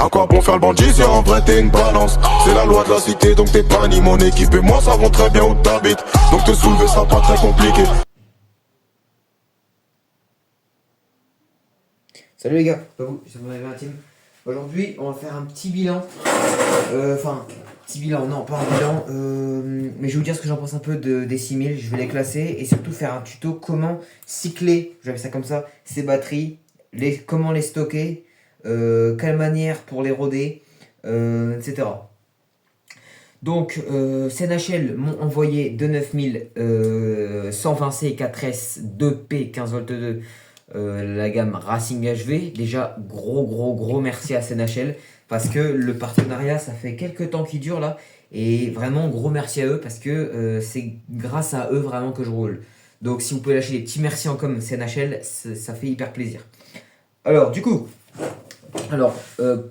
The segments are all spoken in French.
À quoi bon faire le bandit si en vrai t'es une balance? C'est la loi de la cité donc t'es pas ni mon équipe et moi savons très bien où t'habites. Donc te soulever sera pas très compliqué. Salut les gars, c'est pas vous, c'est mon team. Aujourd'hui, on va faire un petit bilan. Petit bilan, non, pas un bilan. Mais je vais vous dire ce que j'en pense un peu des 6000. Je vais les classer et surtout faire un tuto comment cycler, j'avais ça comme ça, ces batteries, comment les stocker, quelle manière pour les roder, etc. Donc, CNHL m'ont envoyé de 9000 120C 4S 2P 15V2 la gamme Racing HV. Déjà, gros merci à CNHL parce que le partenariat, ça fait quelques temps qu'il dure là. Et vraiment, gros merci à eux parce que c'est grâce à eux vraiment que je roule. Donc, si vous pouvez lâcher des petits merci en com CNHL, ça fait hyper plaisir. Alors, du coup,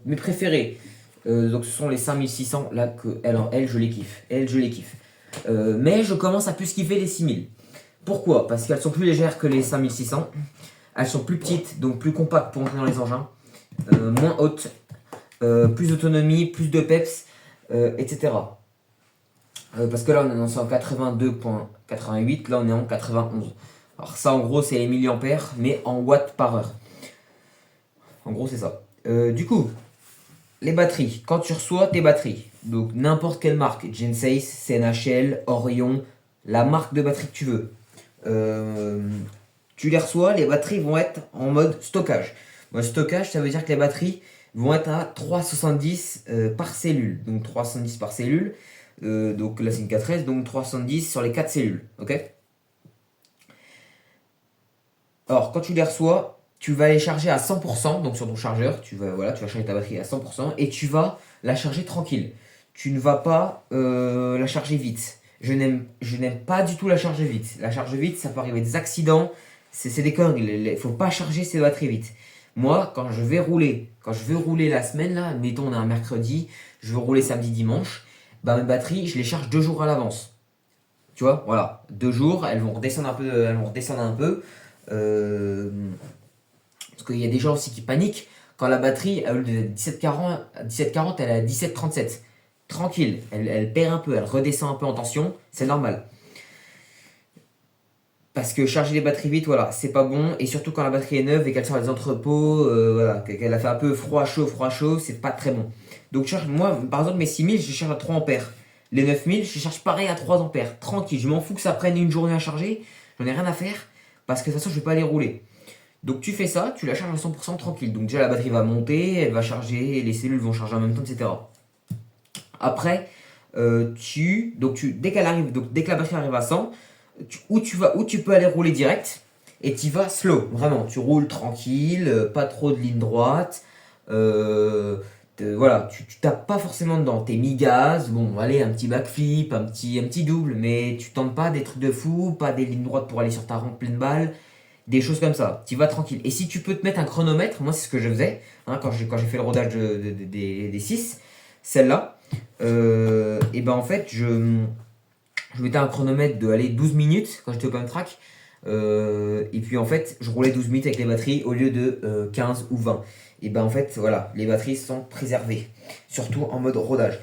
mes préférés. Donc ce sont les 5600 là que elles je les kiffe. Mais je commence à plus kiffer les 6000. Pourquoi? Parce qu'elles sont plus légères que les 5600. Elles sont plus petites, donc plus compactes pour entrer dans les engins. Moins hautes. Plus d'autonomie, plus de peps, etc. Parce que là on est en 82.88, là on est en 91. Alors ça en gros c'est les milliampères, mais en watts par heure. En gros c'est ça. Du coup, les batteries, quand tu reçois tes batteries, donc n'importe quelle marque, Genseis, CNHL, Orion, la marque de batterie que tu veux, tu les reçois, les batteries vont être en mode stockage. Mode stockage, ça veut dire que les batteries vont être à 370 par cellule. Donc 370 par cellule, donc là c'est une 4S, donc 370 sur les 4 cellules. Ok. Alors quand tu les reçois, tu vas les charger à 100%, donc sur ton chargeur, tu vas charger ta batterie à 100% et tu vas la charger tranquille. Tu ne vas pas la charger vite. Je n'aime pas du tout la charger vite. La charge vite, ça peut arriver des accidents, c'est des conneries. Il ne faut pas charger ses batteries vite. Moi, quand je veux rouler la semaine, là, admettons on est un mercredi, je veux rouler samedi, dimanche, bah mes batteries, je les charge 2 jours à l'avance. Tu vois, voilà, 2 jours, elles vont redescendre un peu. Parce qu'il y a des gens aussi qui paniquent quand la batterie, au lieu de 1740, elle est à 1737. Tranquille, elle perd un peu, elle redescend un peu en tension, c'est normal. Parce que charger les batteries vite, voilà, c'est pas bon. Et surtout quand la batterie est neuve et qu'elle sort des entrepôts, qu'elle a fait un peu froid, chaud, c'est pas très bon. Donc moi, par exemple, mes 6000, je les charge à 3 ampères. Les 9000, je les charge pareil à 3 ampères. Tranquille, je m'en fous que ça prenne une journée à charger. J'en ai rien à faire. Parce que de toute façon, je vais pas les rouler. Donc tu fais ça, tu la charges à 100% tranquille. Donc déjà la batterie va monter, elle va charger, les cellules vont charger en même temps, etc. Après, dès qu'elle arrive, donc dès que la batterie arrive à 100, où tu peux aller rouler direct et tu vas slow, vraiment. Tu roules tranquille, pas trop de ligne droite. Voilà, tu tapes pas forcément dedans. T'es mi-gaz, bon, allez, un petit backflip, un petit double, mais tu tentes pas des trucs de fou, pas des lignes droites pour aller sur ta rampe pleine balle. Des choses comme ça, tu vas tranquille. Et si tu peux te mettre un chronomètre, moi c'est ce que je faisais quand j'ai fait le rodage des 6, celle-là, et ben en fait je mettais un chronomètre de 12 minutes quand j'étais open track, et puis en fait je roulais 12 minutes avec les batteries au lieu de 15 ou 20. Et ben en fait voilà, les batteries sont préservées, surtout en mode rodage.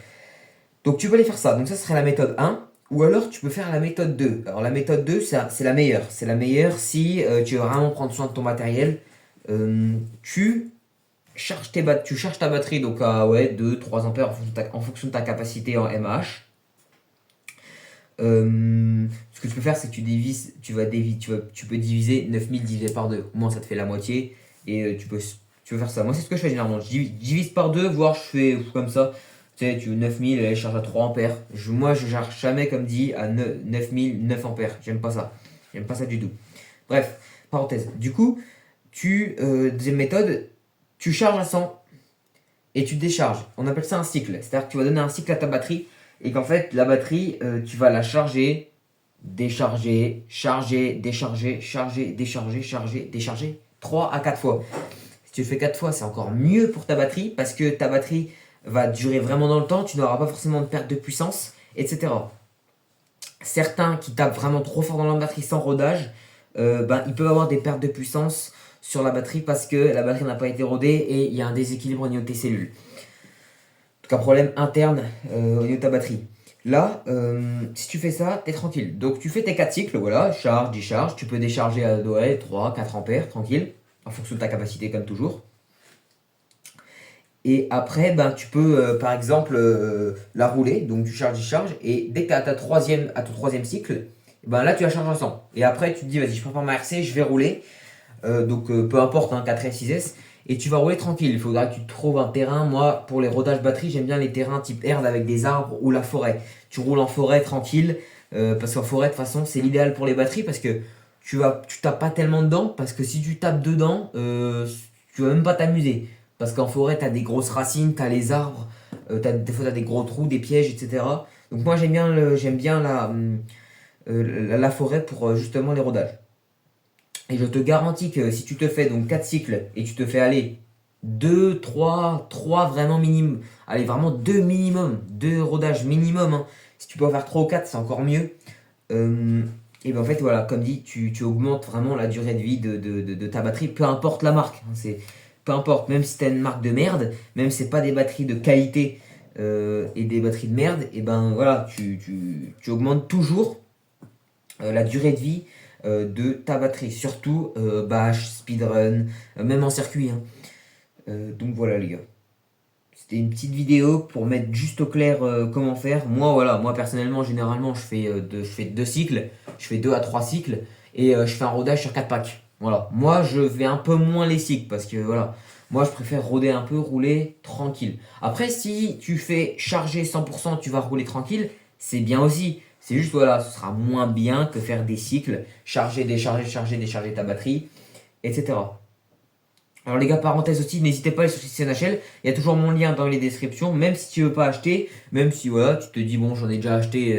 Donc tu peux aller faire ça, donc ça serait la méthode 1. Ou alors tu peux faire la méthode 2. Alors la méthode 2, c'est la meilleure. C'est la meilleure si tu veux vraiment prendre soin de ton matériel. Tu charges ta batterie donc à 2-3 ampères en fonction de ta capacité en mAh. Ce que tu peux faire, c'est que tu peux diviser 9000 divisé par 2. Au moins ça te fait la moitié et tu peux faire ça. Moi c'est ce que je fais généralement. Je divise par 2, voire je fais comme ça. Tu 9000, elle charge à 3 ampères. Moi, je charge jamais, comme dit, à 9000, 9 ampères. J'aime pas ça. J'aime pas ça du tout. Bref, parenthèse. Du coup, deuxième méthode, tu charges à 100 et tu décharges. On appelle ça un cycle. C'est-à-dire que tu vas donner un cycle à ta batterie et qu'en fait, la batterie, tu vas la charger, décharger, charger, décharger, charger, décharger, charger, décharger 3 à 4 fois. Si tu le fais 4 fois, c'est encore mieux pour ta batterie parce que ta batterie va durer vraiment dans le temps, tu n'auras pas forcément de perte de puissance, etc. Certains qui tapent vraiment trop fort dans la batterie sans rodage, ils peuvent avoir des pertes de puissance sur la batterie parce que la batterie n'a pas été rodée et il y a un déséquilibre au niveau de tes cellules. qu'un problème interne au niveau de ta batterie. Là, si tu fais ça, tu es tranquille. Donc tu fais tes 4 cycles, voilà, charge, décharge. Tu peux décharger à 3, 4 ampères, tranquille, en fonction de ta capacité comme toujours. Et après, ben, tu peux par exemple la rouler, donc tu charges, décharge, et dès que tu as ton troisième cycle, ben là tu la charges à 100. Et après tu te dis, vas-y, je prépare ma RC, je vais rouler, donc peu importe, hein, 4S, 6S, et tu vas rouler tranquille. Il faudra que tu trouves un terrain. Moi, pour les rodages batterie, j'aime bien les terrains type herbe avec des arbres ou la forêt. Tu roules en forêt tranquille, parce qu'en forêt, de toute façon, c'est l'idéal pour les batteries, parce que tu tapes pas tellement dedans, parce que si tu tapes dedans, tu vas même pas t'amuser. Parce qu'en forêt, tu as des grosses racines, tu as les arbres, des fois tu as des gros trous, des pièges, etc. Donc moi j'aime bien la forêt pour justement les rodages. Et je te garantis que si tu te fais donc 4 cycles et tu te fais aller 2, 3 vraiment minimum, allez vraiment 2 minimum, 2 rodages minimum, hein. Si tu peux en faire 3 ou 4, c'est encore mieux. Et ben en fait voilà, comme dit, tu augmentes vraiment la durée de vie de ta batterie, peu importe la marque, hein. Peu importe, même si tu as une marque de merde, même si c'est pas des batteries de qualité et des batteries de merde, et ben voilà, tu augmentes toujours la durée de vie de ta batterie, surtout bash, speedrun, même en circuit, hein. Donc voilà les gars. C'était une petite vidéo pour mettre juste au clair comment faire. Moi voilà, moi personnellement généralement je fais 2 cycles, je fais 2 à 3 cycles et je fais un rodage sur 4 packs. Voilà, moi je vais un peu moins les cycles parce que voilà, moi je préfère roder un peu, rouler tranquille. Après si tu fais charger 100%, tu vas rouler tranquille, c'est bien aussi. C'est juste voilà, ce sera moins bien que faire des cycles, charger, décharger, charger, décharger ta batterie, etc. Alors les gars, parenthèse aussi, n'hésitez pas à aller sur le site CNHL, il y a toujours mon lien dans les descriptions, même si tu veux pas acheter, même si voilà, tu te dis bon j'en ai déjà acheté,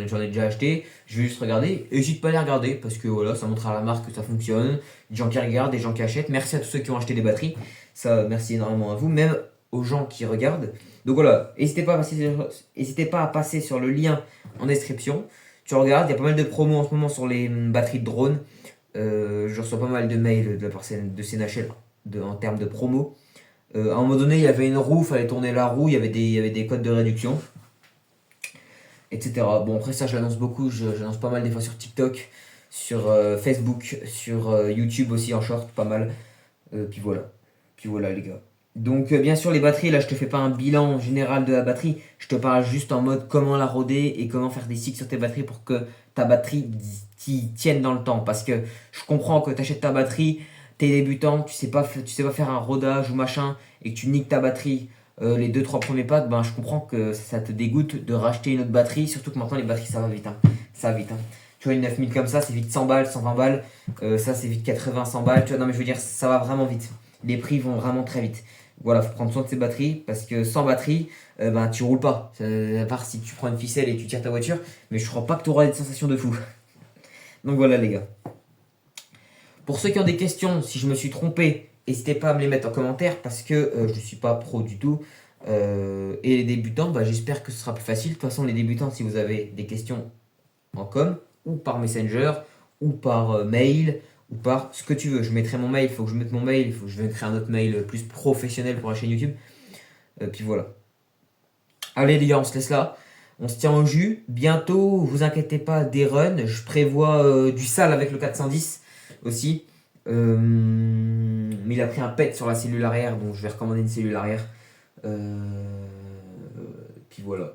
j'en ai déjà acheté, je vais juste regarder, n'hésite pas à les regarder, parce que voilà, ça montre à la marque que ça fonctionne, des gens qui regardent, des gens qui achètent, merci à tous ceux qui ont acheté des batteries, ça merci énormément à vous, même aux gens qui regardent. Donc voilà, n'hésitez pas à passer sur le lien en description, tu regardes, il y a pas mal de promos en ce moment sur les batteries de drone, je reçois pas mal de mails de la part de CNHL. En termes de promo. À un moment donné, il y avait une roue, il fallait tourner la roue, il y avait des codes de réduction, etc. Bon, après ça, je l'annonce beaucoup, j'annonce pas mal des fois sur TikTok, sur Facebook, sur YouTube aussi en short, pas mal. Puis voilà les gars. Donc bien sûr les batteries, là je te fais pas un bilan général de la batterie, je te parle juste en mode comment la roder et comment faire des cycles sur tes batteries pour que ta batterie t'y tienne dans le temps. Parce que je comprends que tu achètes ta batterie, t'es débutant, tu sais pas faire un rodage ou machin, et que tu niques ta batterie les 2-3 premiers packs, ben je comprends que ça te dégoûte de racheter une autre batterie, surtout que maintenant les batteries ça va vite, hein. Ça va vite, hein. Tu vois une 9000 comme ça, c'est vite 100 balles, 120 balles, ça c'est vite 80, 100 balles, tu vois, non mais je veux dire, ça va vraiment vite. Les prix vont vraiment très vite. Voilà, faut prendre soin de ces batteries, parce que sans batterie, ben tu roules pas. À part si tu prends une ficelle et tu tires ta voiture, mais je crois pas que tu auras des sensations de fou. Donc voilà les gars. Pour ceux qui ont des questions, si je me suis trompé, n'hésitez pas à me les mettre en commentaire parce que je ne suis pas pro du tout. Et les débutants, bah, j'espère que ce sera plus facile. De toute façon, les débutants, si vous avez des questions en com, ou par Messenger, ou par mail, ou par ce que tu veux. Je mettrai mon mail, il faut que je mette mon mail, il faut que je vais créer un autre mail plus professionnel pour la chaîne YouTube. Puis voilà. Allez les gars, on se laisse là. On se tient au jus. Bientôt, vous inquiétez pas, des runs. Je prévois du sale avec le 410 aussi. Mais il a pris un pet sur la cellule arrière, donc je vais recommander une cellule arrière. Puis voilà.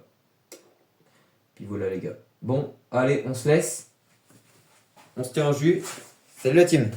Puis voilà les gars. Bon, allez, on se laisse. On se tient au jus. Salut la team!